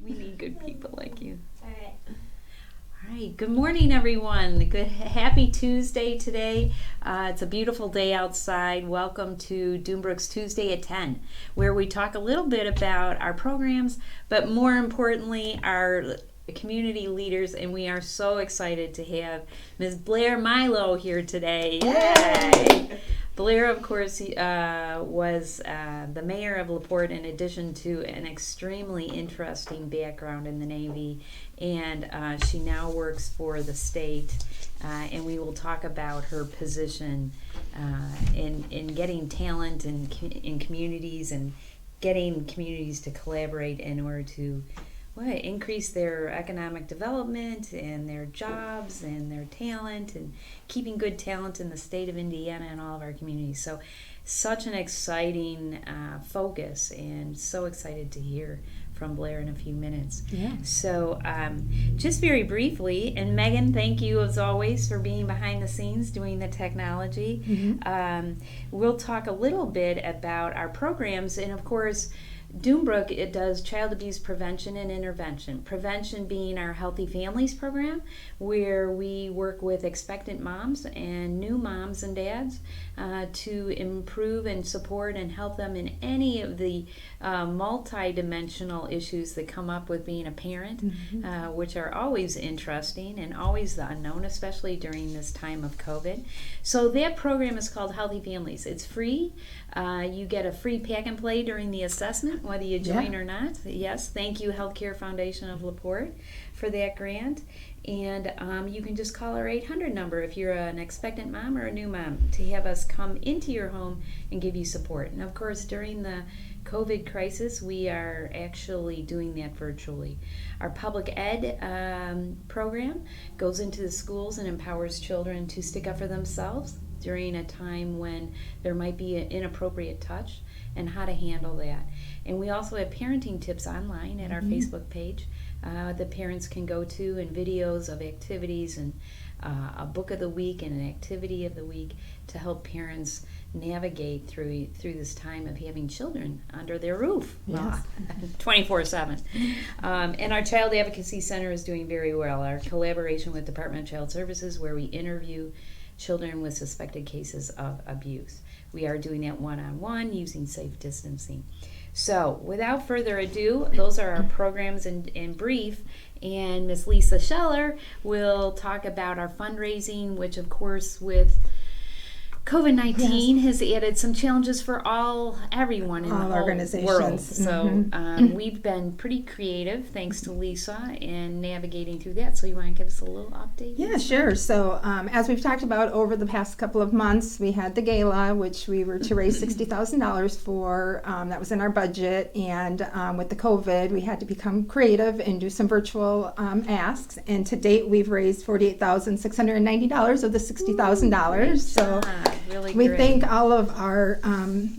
We need good people like you. All right. Good morning, everyone. Happy Tuesday today. It's a beautiful day outside. Welcome to Doombrook's Tuesday at 10, where we talk a little bit about our programs, but more importantly, our community leaders, and we are so excited to have Ms. Blair Milo here today. Yay! Blair, of course, was the mayor of LaPorte, in addition to an extremely interesting background in the Navy, and she now works for the state, and we will talk about her position in getting talent in communities and getting communities to collaborate in order to increase their economic development and their jobs and their talent and keeping good talent in the state of Indiana and all of our communities. So such an exciting focus, and so excited to hear from Blair in a few minutes. Yeah. So just very briefly, and Megan, thank you as always for being behind the scenes doing the technology. Mm-hmm. We'll talk a little bit about our programs, and of course Doombrook, it does child abuse prevention and intervention. Prevention being our Healthy Families program, where we work with expectant moms and new moms and dads to improve and support and help them in any of the multi-dimensional issues that come up with being a parent, Mm-hmm. which are always interesting and always the unknown, especially during this time of COVID. So that program is called Healthy Families. It's free. You get a free pack and play during the assessment, whether you join or not. Yes, thank you, Healthcare Foundation of LaPorte, for that grant. And you can just call our 800 number if you're an expectant mom or a new mom to have us come into your home and give you support. And of course, during the COVID crisis, we are actually doing that virtually. Our public ed program goes into the schools and empowers children to stick up for themselves during a time when there might be an inappropriate touch and how to handle that. And we also have parenting tips online at our Facebook page that parents can go to, and videos of activities and a book of the week and an activity of the week to help parents navigate through this time of having children under their roof. Yes. 24/7. And our Child Advocacy Center is doing very well. Our collaboration with Department of Child Services, where we interview children with suspected cases of abuse. We are doing that one-on-one using safe distancing. So without further ado, those are our programs in brief, and Miss Lisa Scheller will talk about our fundraising, which of course with COVID-19 has added some challenges for everyone in the whole organizations. World. So we've been pretty creative, thanks to Lisa, in navigating through that. So you want to give us a little update? Yeah, sure. So as we've talked about over the past couple of months, we had the gala, which we were to raise $60,000 for. That was in our budget. And with the COVID, we had to become creative and do some virtual asks. And to date, we've raised $48,690 of the $60,000. So really we great. thank all of our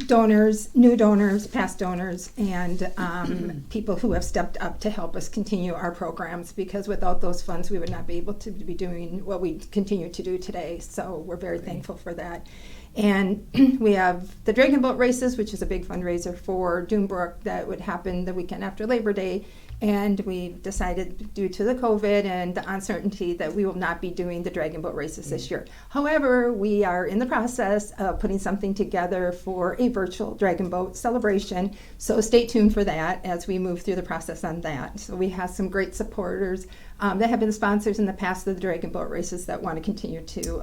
donors, new donors, past donors, and people who have stepped up to help us continue our programs, because without those funds we would not be able to be doing what we continue to do today. So we're very thankful for that. And we have the Dragon Boat races, which is a big fundraiser for Doombrook that would happen the weekend after Labor Day. And we decided, due to the COVID and the uncertainty, that we will not be doing the Dragon Boat races this year. However, we are in the process of putting something together for a virtual Dragon Boat celebration. So stay tuned for that as we move through the process on that. So we have some great supporters that have been sponsors in the past of the Dragon Boat races that want to continue to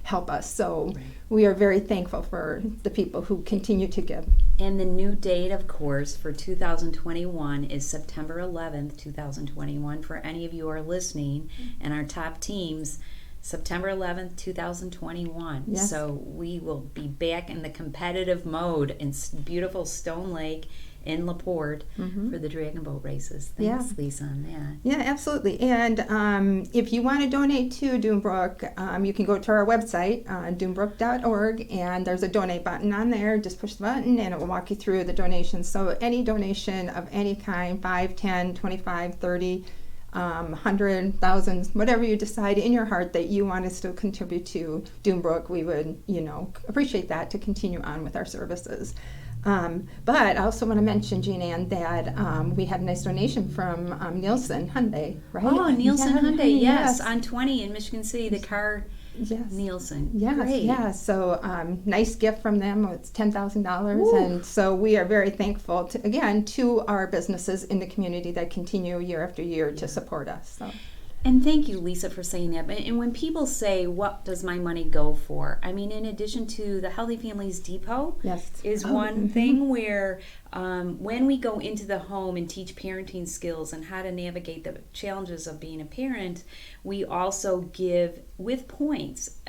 help us. So we are very thankful for the people who continue to give. And the new date, of course, for 2021 is September 11th, 2021. For any of you who are listening, and our top teams, September 11th, 2021. Yes. So we will be back in the competitive mode in beautiful Stone Lake in LaPorte for the Dragon Boat races. Thanks, Lisa, on that. Yeah, absolutely. And if you want to donate to Doombrook, you can go to our website, doombrook.org, and there's a donate button on there. Just push the button and it will walk you through the donations. So any donation of any kind, 5, 10, 25, 30, 100,000, whatever you decide in your heart that you want us to contribute to Doombrook, we would, appreciate that to continue on with our services. But I also want to mention, Jean Ann, that we had a nice donation from Nielsen Hyundai, right? Oh, Nielsen Hyundai, yes, yes. on 20 in Michigan City, the car. Yes. Nielsen. Yes, Great. yes. So nice gift from them. It's $10,000, and so we are very thankful to our businesses in the community that continue year after year to support us. So. And thank you, Lisa, for saying that. And when people say, what does my money go for? I mean, in addition to the Healthy Families Depot, is one thing where when we go into the home and teach parenting skills and how to navigate the challenges of being a parent, we also give with points.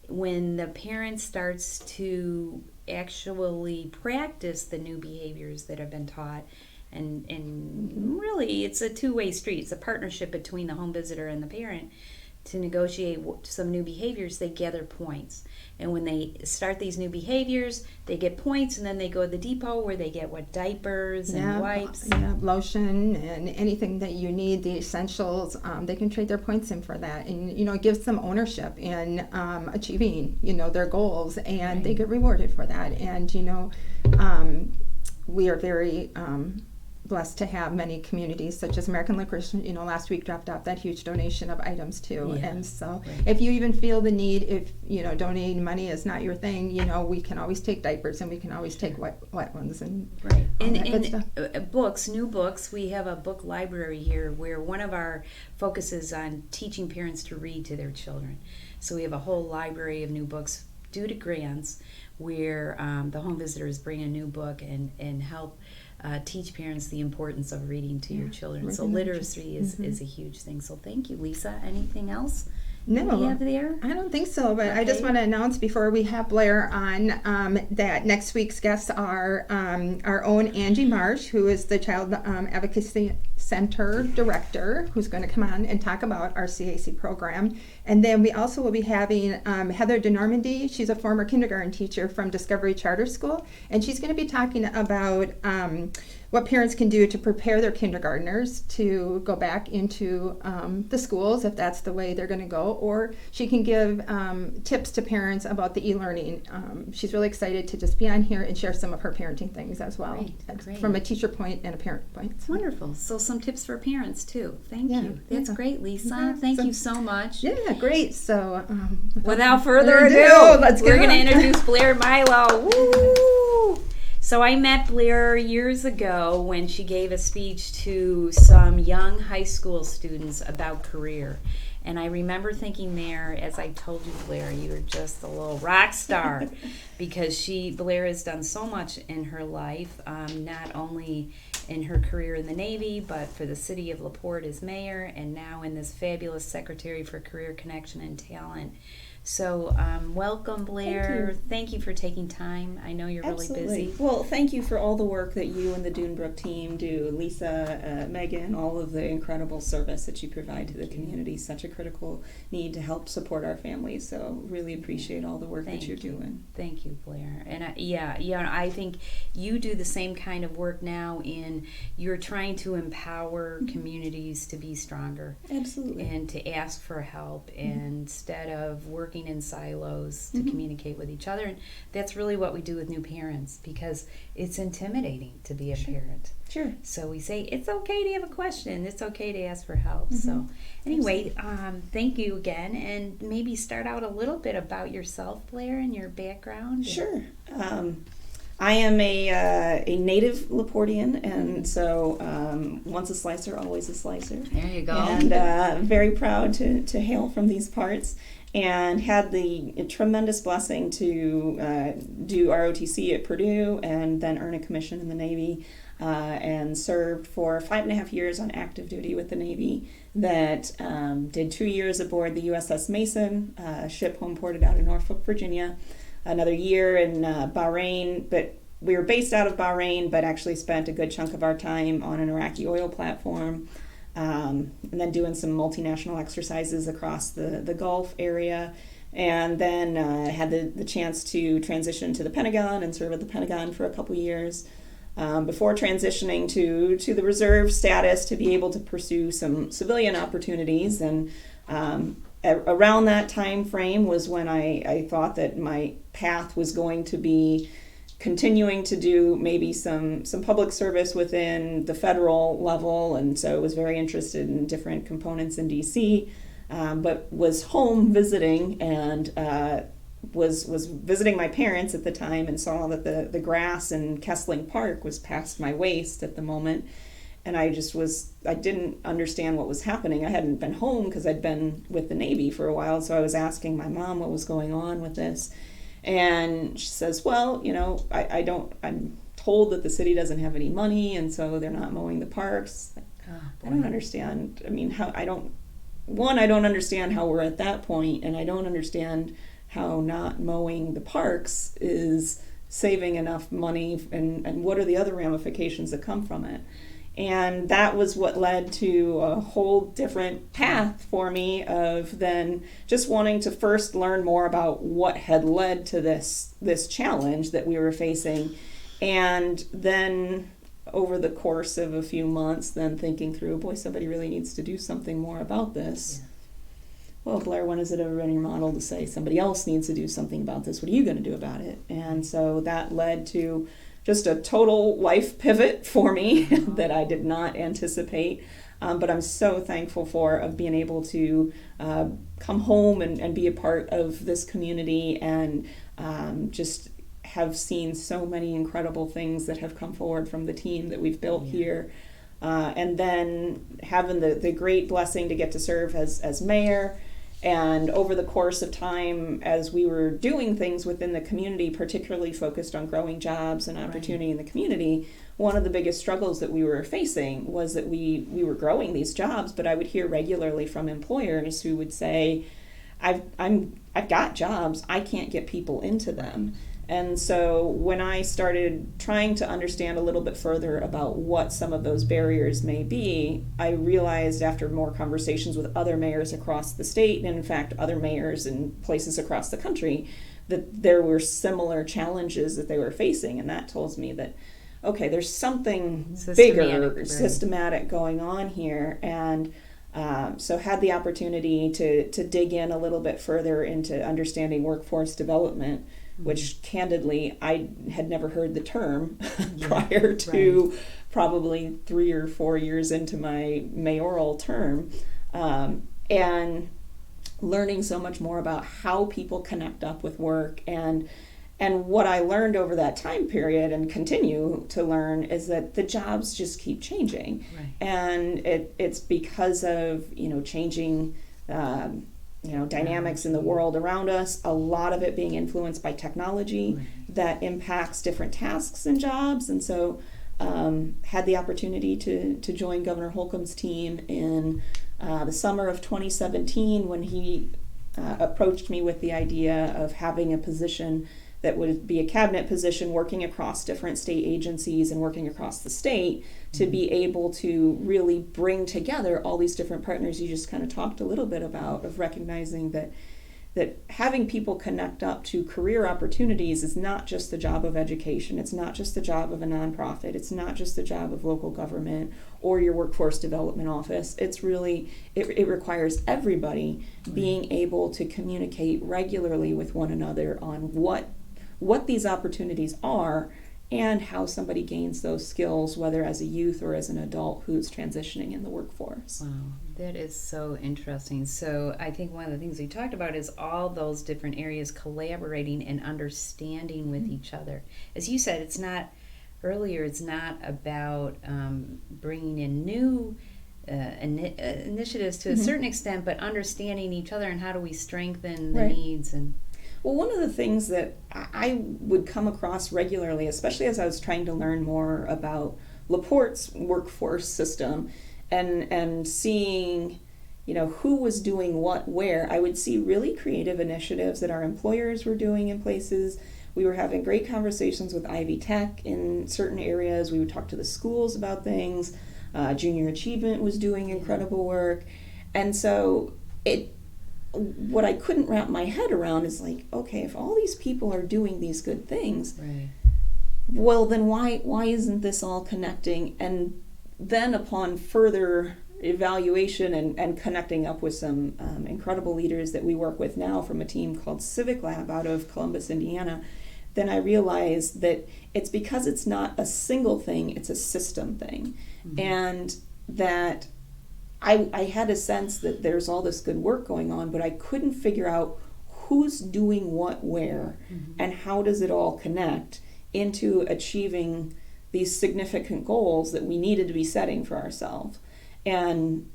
When the parent starts to actually practice the new behaviors that have been taught, and really it's a two-way street. It's a partnership between the home visitor and the parent to negotiate some new behaviors. They gather points, and when they start these new behaviors, they get points, and then they go to the depot where they get diapers and wipes, lotion, and anything that you need, the essentials. They can trade their points in for that, and it gives them ownership in achieving their goals, and they get rewarded for that. And we are very blessed to have many communities such as American Licorice, last week dropped off that huge donation of items too. Yeah. And so if you even feel the need, if donating money is not your thing, we can always take diapers, and we can always take wet ones and books, new books. We have a book library here where one of our focuses on teaching parents to read to their children. So we have a whole library of new books due to grants where the home visitors bring a new book and help teach parents the importance of reading to your children. So literacy is a huge thing. So thank you, Lisa. Anything else No, you have there? I don't think so, but Okay. I just want to announce before we have Blair on that next week's guests are our own Angie Marsh, who is the Child Advocacy Center Director, who's going to come on and talk about our CAC program. And then we also will be having Heather DeNormandy. She's a former kindergarten teacher from Discovery Charter School, and she's going to be talking about what parents can do to prepare their kindergartners to go back into the schools if that's the way they're going to go, or she can give tips to parents about the e-learning. She's really excited to just be on here and share some of her parenting things as well, Great. from a teacher point and a parent point. Wonderful. So some tips for parents too. Thank you. That's great, Lisa. Yeah, Thank you so much. Yeah, great. So without further ado, we're going to on. introduce Blair Milo. Woo! So I met Blair years ago when she gave a speech to some young high school students about career. And I remember thinking there, as I told you, Blair, you're just a little rock star because Blair has done so much in her life, not only in her career in the Navy, but for the city of LaPorte as mayor, and now in this fabulous Secretary for Career Connection and Talent. So welcome, Blair. Thank you for taking time. I know you're really busy. Well, thank you for all the work that you and the Doombrook team do. Lisa, Megan, all of the incredible service that you provide to the community. Such a critical need to help support our families. So really appreciate all the work that you're doing. Thank you, Blair. And I think you do the same kind of work now you're trying to empower communities to be stronger. Absolutely. And to ask for help instead of working in silos to communicate with each other. And that's really what we do with new parents because it's intimidating to be a parent. Sure. So we say, it's okay to have a question. It's okay to ask for help. So anyway, thank you again. And maybe start out a little bit about yourself, Blair, and your background. Sure. I am a native Laportian, and so once a slicer, always a slicer. There you go. And very proud to hail from these parts, and had the tremendous blessing to do ROTC at Purdue and then earn a commission in the Navy, and served for 5.5 years on active duty with the Navy. That did 2 years aboard the USS Mason, a ship home ported out of Norfolk, Virginia. Another year in Bahrain, but we were based out of Bahrain, but actually spent a good chunk of our time on an Iraqi oil platform, and then doing some multinational exercises across the Gulf area, and then had the chance to transition to the Pentagon and serve at the Pentagon for a couple years before transitioning to the reserve status to be able to pursue some civilian opportunities. And around that time frame was when I thought that my path was going to be continuing to do maybe some public service within the federal level, and so was very interested in different components in DC, but was home visiting and was visiting my parents at the time and saw that the grass in Kessling Park was past my waist at the moment. And I didn't understand what was happening. I hadn't been home because I'd been with the Navy for a while, so I was asking my mom what was going on with this. And she says, well, I'm told that the city doesn't have any money, and so they're not mowing the parks. I don't understand. I mean, I don't understand how we're at that point, and I don't understand how not mowing the parks is saving enough money, and what are the other ramifications that come from it. And that was what led to a whole different path for me of then just wanting to first learn more about what had led to this challenge that we were facing. And then over the course of a few months, then thinking through, boy, somebody really needs to do something more about this. Yeah. Well, Blair, when is it ever in your model to say somebody else needs to do something about this? What are you going to do about it? And so that led to just a total life pivot for me that I did not anticipate. But I'm so thankful of being able to come home and be a part of this community, and just have seen so many incredible things that have come forward from the team that we've built here. And then having the great blessing to get to serve as mayor. And over the course of time, as we were doing things within the community, particularly focused on growing jobs and opportunity in the community, one of the biggest struggles that we were facing was that we were growing these jobs, but I would hear regularly from employers who would say, I've got jobs, I can't get people into them. And so when I started trying to understand a little bit further about what some of those barriers may be, I realized after more conversations with other mayors across the state, and in fact other mayors in places across the country, that there were similar challenges that they were facing. And that tells me that, okay, there's something bigger, systematic going on here. And so had the opportunity to dig in a little bit further into understanding workforce development, which candidly I had never heard the term prior to probably 3 or 4 years into my mayoral term, and learning so much more about how people connect up with work. And what I learned over that time period and continue to learn is that the jobs just keep changing. And it's because of changing dynamics in the world around us, a lot of it being influenced by technology that impacts different tasks and jobs. And so had the opportunity to join Governor Holcomb's team in the summer of 2017 when he approached me with the idea of having a position that would be a cabinet position working across different state agencies and working across the state to be able to really bring together all these different partners you just kind of talked a little bit about, of recognizing that having people connect up to career opportunities is not just the job of education, it's not just the job of a nonprofit, it's not just the job of local government or your workforce development office. It's really, it requires everybody being able to communicate regularly with one another on what these opportunities are and how somebody gains those skills, whether as a youth or as an adult who's transitioning in the workforce. Wow, that is so interesting. So I think one of the things we talked about is all those different areas collaborating and understanding with each other. As you said, it's not about bringing in new initiatives to a certain extent, but understanding each other and how do we strengthen the needs. And well, one of the things that I would come across regularly, especially as I was trying to learn more about LaPorte's workforce system and seeing, who was doing what where, I would see really creative initiatives that our employers were doing in places. We were having great conversations with Ivy Tech in certain areas. We would talk to the schools about things. Junior Achievement was doing incredible work. And so what I couldn't wrap my head around is like, okay, if all these people are doing these good things, well, then why isn't this all connecting? And then upon further evaluation and connecting up with some incredible leaders that we work with now from a team called Civic Lab out of Columbus, Indiana, then I realized that it's because it's not a single thing, it's a system thing. Mm-hmm. And that I had a sense that there's all this good work going on, but I couldn't figure out who's doing what where, mm-hmm. and how does it all connect into achieving these significant goals that we needed to be setting for ourselves. And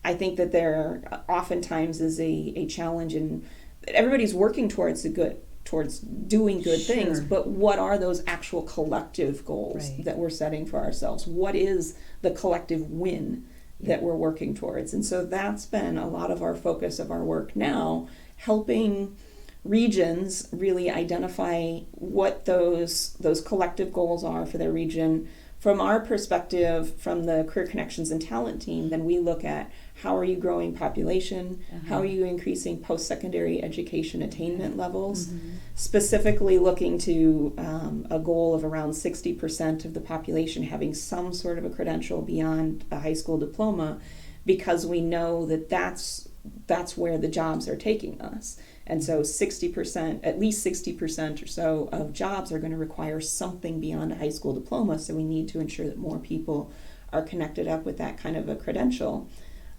I think that there oftentimes is a challenge in everybody's working towards doing good Sure. things, but what are those actual collective goals Right. that we're setting for ourselves? What is the collective win that we're working towards? And so that's been a lot of our focus of our work now, helping regions really identify what those collective goals are for their region. From our perspective, from the Career Connections and Talent team, then we look at how are you growing population, how are you increasing post-secondary education attainment levels, specifically looking to a goal of around 60% of the population having some sort of a credential beyond a high school diploma, because we know that that's where the jobs are taking us. And so 60%, at least 60% or so of jobs are going to require something beyond a high school diploma, so we need to ensure that more people are connected up with that kind of a credential.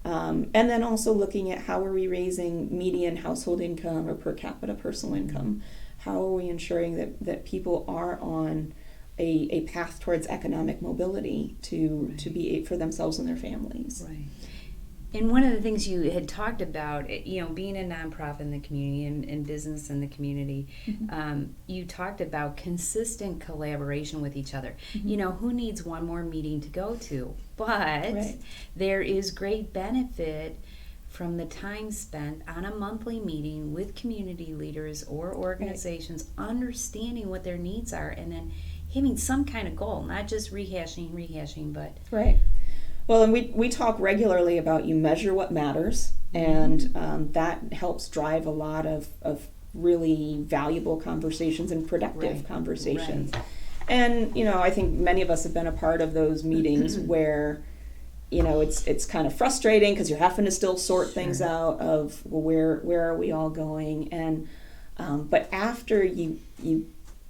And then also looking at how are we raising median household income or per capita personal income? How are we ensuring that people are on a path towards economic mobility to be for themselves and their families? Right. And one of the things you had talked about, being a nonprofit in the community and business in the community, Mm-hmm. You talked about consistent collaboration with each other. Mm-hmm. Who needs one more meeting to go to? But Right. there is great benefit from the time spent on a monthly meeting with community leaders or organizations, understanding what their needs are, and then having some kind of goal, not just rehashing, but... Right. Well, and we talk regularly about you measure what matters, and that helps drive a lot of really valuable conversations and productive conversations. Right. And, I think many of us have been a part of those meetings where, it's kind of frustrating because you're having to still sort things out of, well, where are we all going? And but after you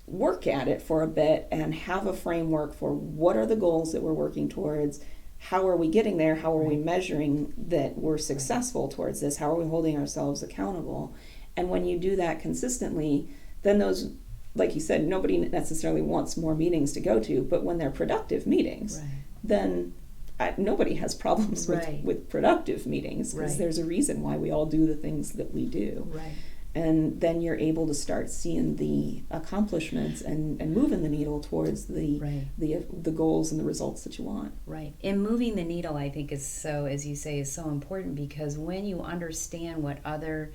work at it for a bit and have a framework for what are the goals that we're working towards, how are we getting there? How are we measuring that we're successful towards this? How are we holding ourselves accountable? And when you do that consistently, then those, like you said, nobody necessarily wants more meetings to go to, but when they're productive meetings, then nobody has problems with productive meetings, because there's a reason why we all do the things that we do. Right. And then you're able to start seeing the accomplishments and moving the needle towards the goals and the results that you want. Right. And moving the needle, I think, is so, as you say, is so important, because when you understand what other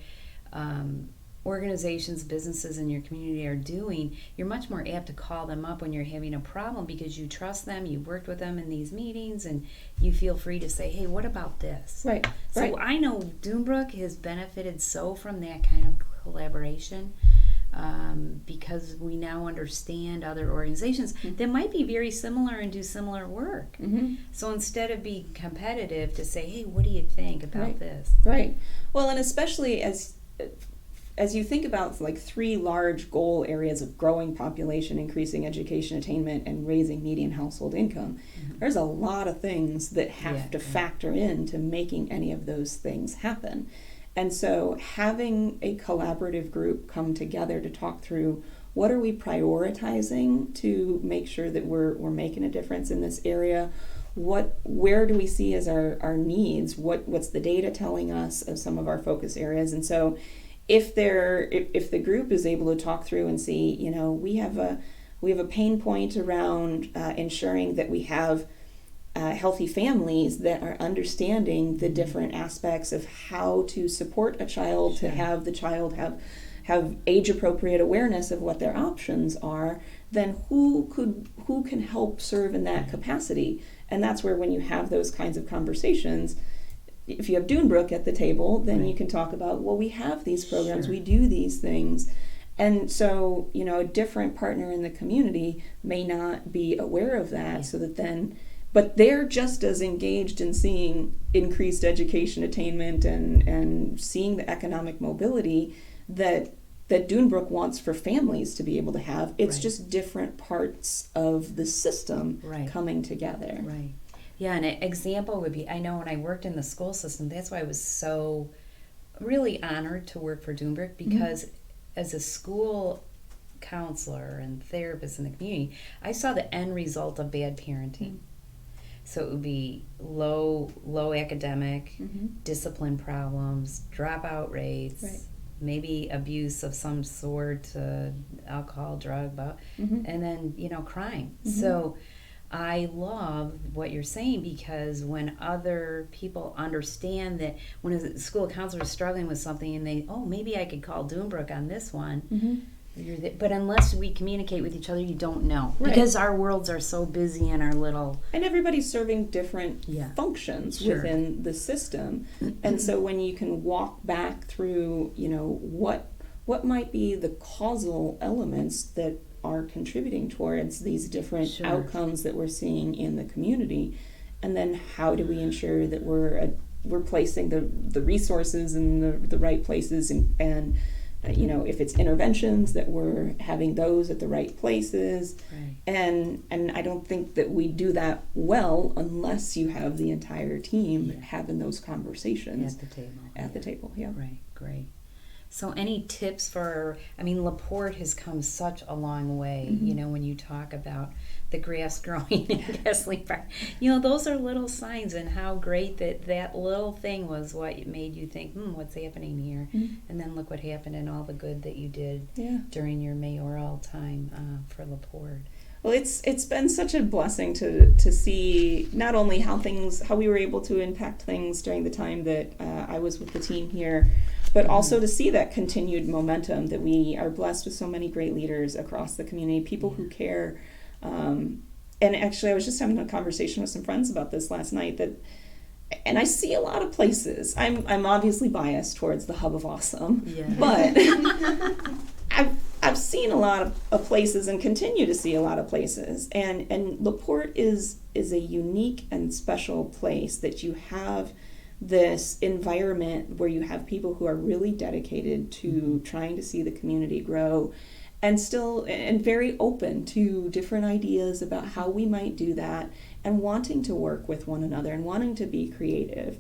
organizations, businesses in your community are doing, you're much more apt to call them up when you're having a problem, because you trust them, you've worked with them in these meetings, and you feel free to say, hey, what about this? Right. So I know Doombrook has benefited so from that kind of collaboration, because we now understand other organizations that might be very similar and do similar work. So instead of being competitive, to say, hey, what do you think about this? Right. Well, and especially as you think about like three large goal areas of growing population, increasing education attainment, and raising median household income, there's a lot of things that have to factor into making any of those things happen. And so having a collaborative group come together to talk through what are we prioritizing to make sure that we're making a difference in this area, where do we see as our needs, what's the data telling us of some of our focus areas. And so if the group is able to talk through and see, we have a pain point around ensuring that we have healthy families that are understanding the different aspects of how to support a child, to have the child have age-appropriate awareness of what their options are, then who can help serve in that capacity? And that's where, when you have those kinds of conversations, if you have Doombrook at the table, then you can talk about, well, we have these programs, we do these things. And so, a different partner in the community may not be aware of that, so that then, but they're just as engaged in seeing increased education attainment and seeing the economic mobility that that Doombrook wants for families to be able to have. It's Right. just different parts of the system Right. coming together. Right. Yeah, an example would be, I know when I worked in the school system, that's why I was so really honored to work for Doombrook, because as a school counselor and therapist in the community, I saw the end result of bad parenting. So it would be low academic, discipline problems, dropout rates, Right. maybe abuse of some sort, alcohol, drug, and then, crime. So I love what you're saying, because when other people understand that, when a school counselor is struggling with something and they, maybe I could call Doombrook on this one. But unless we communicate with each other, you don't know. Right. Because our worlds are so busy in our little... And everybody's serving different functions within the system. And so when you can walk back through, what might be the causal elements that are contributing towards these different outcomes that we're seeing in the community, and then how do we ensure that we're placing the resources in the right places, and if it's interventions, that we're having those at the right places. Right. And I don't think that we do that well unless you have the entire team having those conversations At the table. yeah. Right, great. So any tips for, LaPorte has come such a long way, when you talk about the grass growing in Kesley Park. Those are little signs, and how great that little thing was what made you think, what's happening here? And then look what happened, and all the good that you did during your mayoral time for LaPorte. Well, it's been such a blessing to see not only how we were able to impact things during the time that I was with the team here, but also to see that continued momentum, that we are blessed with so many great leaders across the community, people who care. And actually, I was just having a conversation with some friends about this last night, and I see a lot of places. I'm obviously biased towards the Hub of Awesome, but I've seen a lot of places and continue to see a lot of places, and LaPorte is a unique and special place, that you have this environment where you have people who are really dedicated to trying to see the community grow, and very open to different ideas about how we might do that, and wanting to work with one another and wanting to be creative.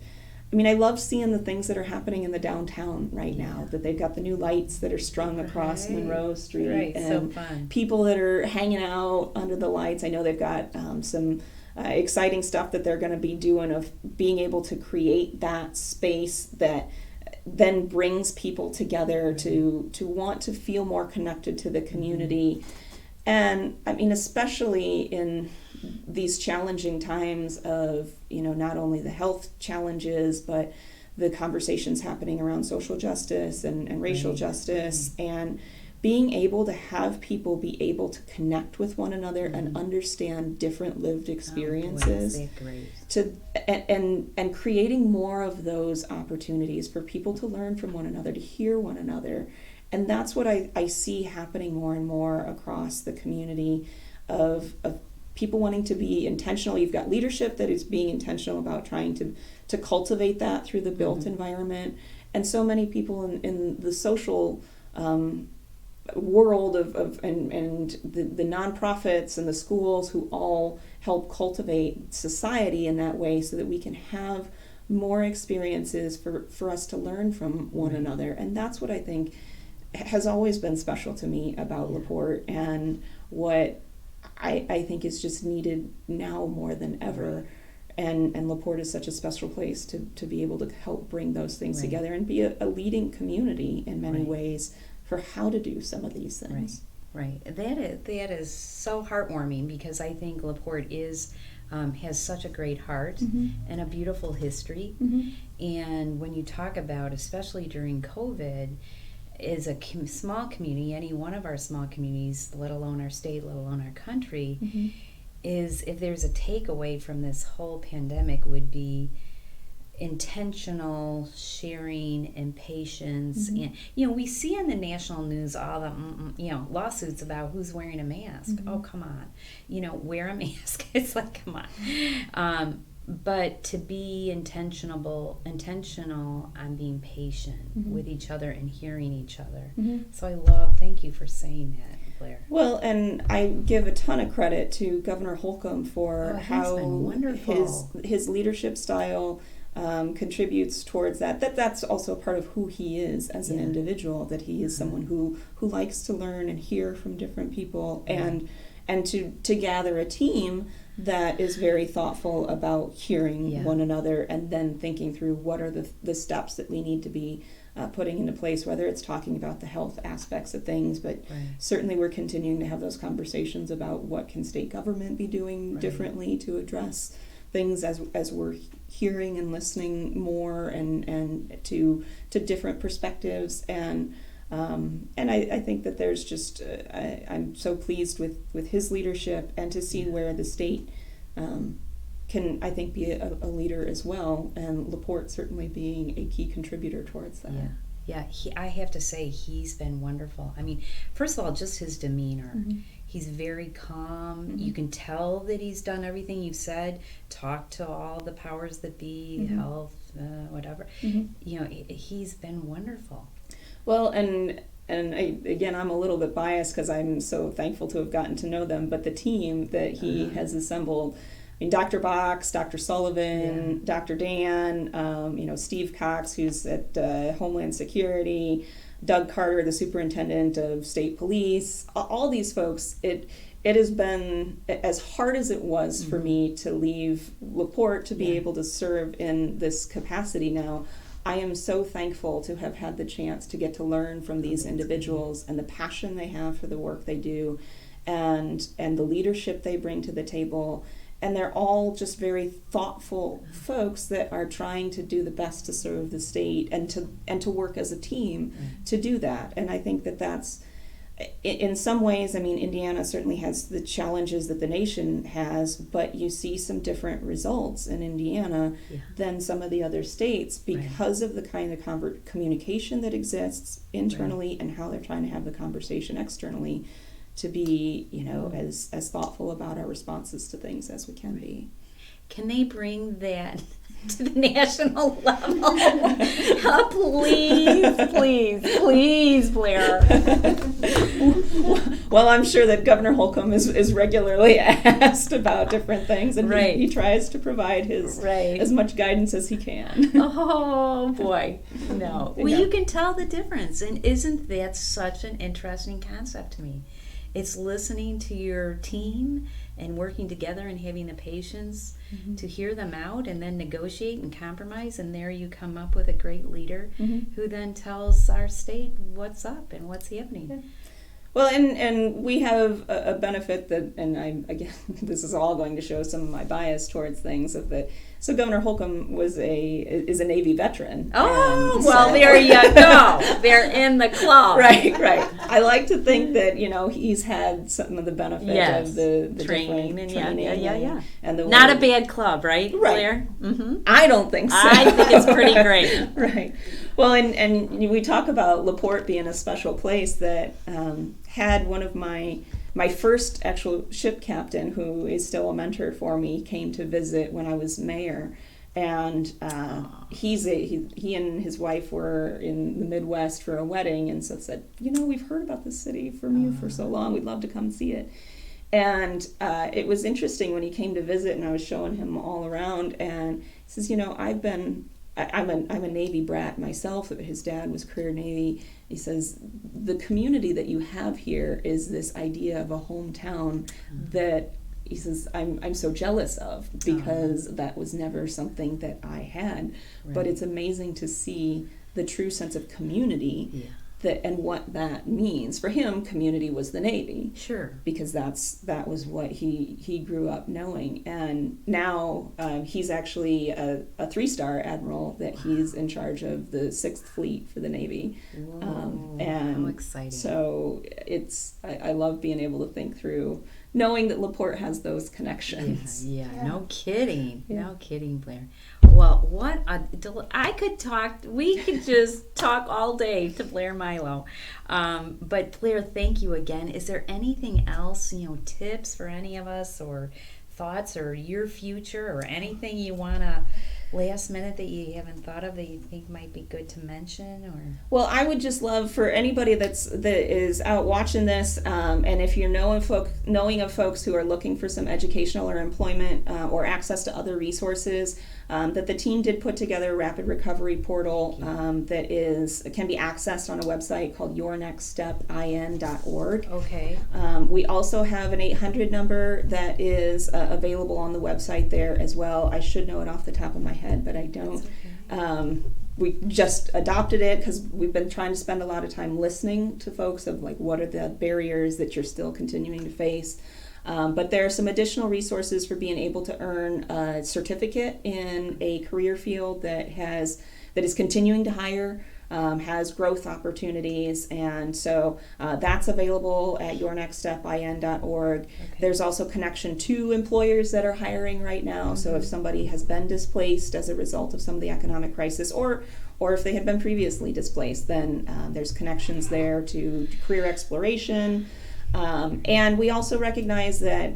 I love seeing the things that are happening in the downtown right now, that they've got the new lights that are strung across Monroe Street, and so fun. People that are hanging out under the lights. I know they've got some exciting stuff that they're going to be doing, of being able to create that space that then brings people together to want to feel more connected to the community. And especially in these challenging times of, not only the health challenges, but the conversations happening around social justice and racial justice, and being able to have people be able to connect with one another and understand different lived experiences, and creating more of those opportunities for people to learn from one another, to hear one another. And that's what I see happening more and more across the community, of people wanting to be intentional. You've got leadership that is being intentional about trying to cultivate that through the built environment, and so many people in the social world and the nonprofits and the schools, who all help cultivate society in that way, so that we can have more experiences for us to learn from one another. And that's what I think has always been special to me about LaPorte, and what I think is just needed now more than ever. And LaPorte is such a special place to be able to help bring those things together, and be a leading community in many ways for how to do some of these things. Right. That is so heartwarming, because I think LaPorte has such a great heart and a beautiful history. And when you talk about, especially during COVID, is a small community, any one of our small communities, let alone our state, let alone our country, is, if there's a takeaway from this whole pandemic, would be intentional sharing and patience. And we see in the national news all the lawsuits about who's wearing a mask. Oh, come on, wear a mask. It's like, come on. but to be intentional on being patient with each other and hearing each other. So thank you for saying that, Blair. Well, and I give a ton of credit to Governor Holcomb for how his leadership style contributes towards that. That's also part of who he is as an individual, that he is someone who likes to learn and hear from different people, and to gather a team that is very thoughtful about hearing one another and then thinking through what are the steps that we need to be putting into place, whether it's talking about the health aspects of things, but certainly we're continuing to have those conversations about what can state government be doing differently to address things as we're hearing and listening more and to different perspectives. And I think that there's just I'm so pleased with his leadership, and to see where the state can, I think, be a leader as well, and LaPorte certainly being a key contributor towards that. Yeah, I have to say he's been wonderful. I mean, first of all, just his demeanor. He's very calm. You can tell that he's done everything you've said. Talked to all the powers that be, health, whatever. You know, he's been wonderful. Well, and again, I'm a little bit biased because I'm so thankful to have gotten to know them, but the team that he has assembled, I mean, Dr. Box, Dr. Sullivan, Dr. Dan, Steve Cox, who's at Homeland Security, Doug Carter, the superintendent of state police, all these folks, it has been, as hard as it was for me to leave LaPorte to be able to serve in this capacity now, I am so thankful to have had the chance to get to learn from these individuals and the passion they have for the work they do, and the leadership they bring to the table. And they're all just very thoughtful folks that are trying to do the best to serve the state and to work as a team to do that. And I think that's, in some ways, I mean, Indiana certainly has the challenges that the nation has, but you see some different results in Indiana than some of the other states because of the kind of communication that exists internally and how they're trying to have the conversation externally to be, as thoughtful about our responses to things as we can be. Can they bring that to the national level? Please, Blair. Well, I'm sure that Governor Holcomb is regularly asked about different things, and he tries to provide his as much guidance as he can. Oh boy, no. Well, you can tell the difference, and isn't that such an interesting concept to me? It's listening to your team and working together and having the patience to hear them out and then negotiate and compromise, and there you come up with a great leader who then tells our state what's up and what's happening. Well, and we have a benefit that, and again, this is all going to show some of my bias towards things, so Governor Holcomb is a Navy veteran. Oh, well, there you go. They're in the club. Right. I like to think that, he's had some of the benefit of the training and the not a bad club, right, Blair? I don't think so. I think it's pretty great. Right. Well, and we talk about LaPorte being a special place that had one of my first actual ship captain, who is still a mentor for me, came to visit when I was mayor, and he and his wife were in the Midwest for a wedding, and so said, we've heard about this city from you for so long, we'd love to come see it. And it was interesting when he came to visit, and I was showing him all around, and he says, I'm a Navy brat myself. His dad was career Navy. He says, the community that you have here is this idea of a hometown that, he says, I'm so jealous of, because that was never something that I had. But it's amazing to see the true sense of community and what that means. For him, community was the Navy. Sure. Because that was what he grew up knowing. And now he's actually a 3-star admiral, that he's in charge of the 6th Fleet for the Navy. How exciting. So I love being able to think through, knowing that LaPorte has those connections. Yeah. No kidding. Yeah. No kidding, Blair. Well, we could just talk all day to Blair Milo. But Blair, thank you again. Is there anything else, tips for any of us, or thoughts or your future or anything you want to last minute that you haven't thought of that you think might be good to mention? Or Well, I would just love for anybody that is out watching this, and if you're knowing of folks who are looking for some educational or employment or access to other resources, that the team did put together a rapid recovery portal that can be accessed on a website called yournextstepin.org. okay. We also have an 800 number that is available on the website there as well. I should know it off the top of my head, but I don't. We just adopted it because we've been trying to spend a lot of time listening to folks of like what are the barriers that you're still continuing to face. But there are some additional resources for being able to earn a certificate in a career field that is continuing to hire, has growth opportunities, and so that's available at yournextstepin.org. Okay. There's also connection to employers that are hiring right now. So if somebody has been displaced as a result of some of the economic crisis, or if they had been previously displaced, then there's connections there to career exploration. And we also recognize that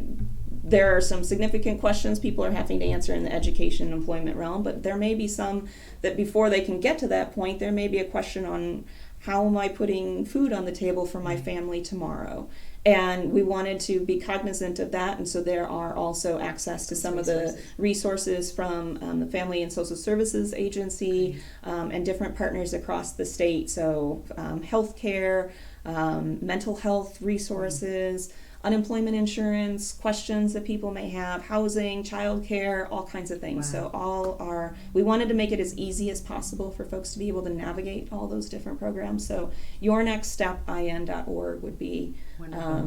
there are some significant questions people are having to answer in the education and employment realm, but there may be some that before they can get to that point, there may be a question on how am I putting food on the table for my family tomorrow? And we wanted to be cognizant of that, and so there are also access to some of the resources from the Family and Social Services Agency and different partners across the state. So healthcare, mental health resources, unemployment insurance, questions that people may have, housing, childcare, all kinds of things. Wow. So we wanted to make it as easy as possible for folks to be able to navigate all those different programs. So yournextstepin.org would be a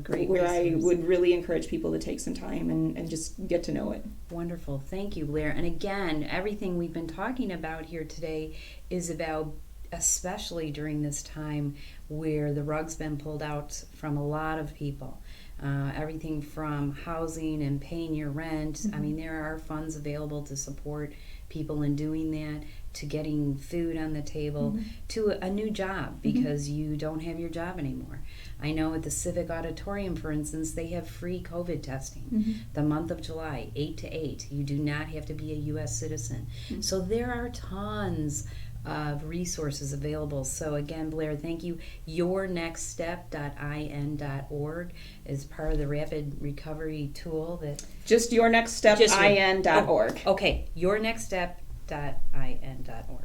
great where resource. I would really encourage people to take some time and just get to know it. Wonderful. Thank you, Blair. And again, everything we've been talking about here today is about, especially during this time where the rug's been pulled out from a lot of people. Everything from housing and paying your rent. Mm-hmm. I mean, there are funds available to support people in doing that, to getting food on the table, Mm-hmm. to a new job because you don't have your job anymore. I know at the Civic Auditorium, for instance, they have free COVID testing. The month of July, 8 to 8. You do not have to be a U.S. citizen. So there are tons of resources available. So again, Blair, thank you. yournextstep.in.org is part of the rapid recovery tool that Just yournextstepin.org. Okay, yournextstep.in.org.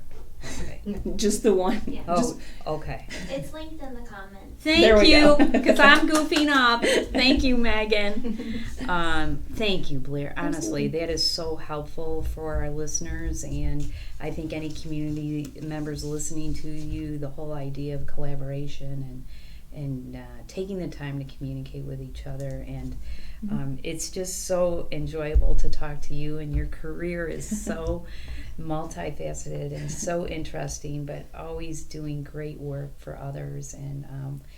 Okay. Just the one. Yeah. Oh, okay. It's linked in the comments. There Thank we you, go. because I'm goofing up. Thank you, Megan. Thank you, Blair. Honestly, that is so helpful for our listeners, and I think any community members listening to you, the whole idea of collaboration and taking the time to communicate with each other, and it's just so enjoyable to talk to you, and your career is so multifaceted and so interesting, but always doing great work for others. And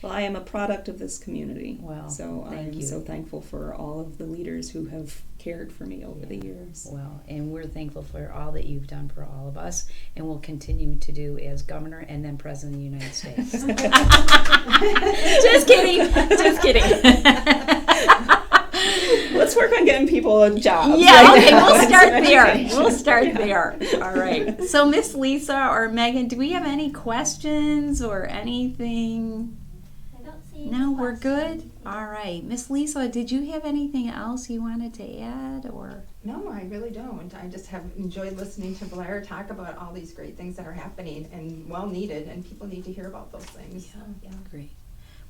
Well, I am a product of this community. Well, so thank I'm you. so thankful for all of the leaders who have cared for me over the years. Well, and we're thankful for all that you've done for all of us, and will continue to do as governor and then president of the United States. Just kidding. Just kidding. Let's work on getting people jobs. Yeah, right okay, now. we'll start Some there. education. We'll start there. All right. So, Miss Lisa or Megan, do we have any questions or anything? I don't see any No, we're questions. good? All right. Miss Lisa, did you have anything else you wanted to add? Or No, I really don't. I just have enjoyed listening to Blair talk about all these great things that are happening and well needed, and people need to hear about those things. Yeah. Great.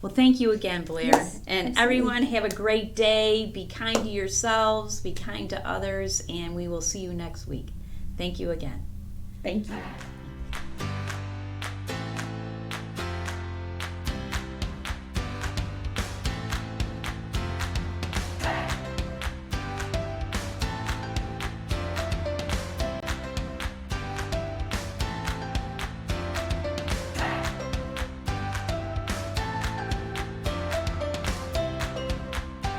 Well, thank you again, Blair. Yes, and absolutely. everyone, have a great day. Be kind to yourselves, be kind to others, and we will see you next week. Thank you again. Thank you.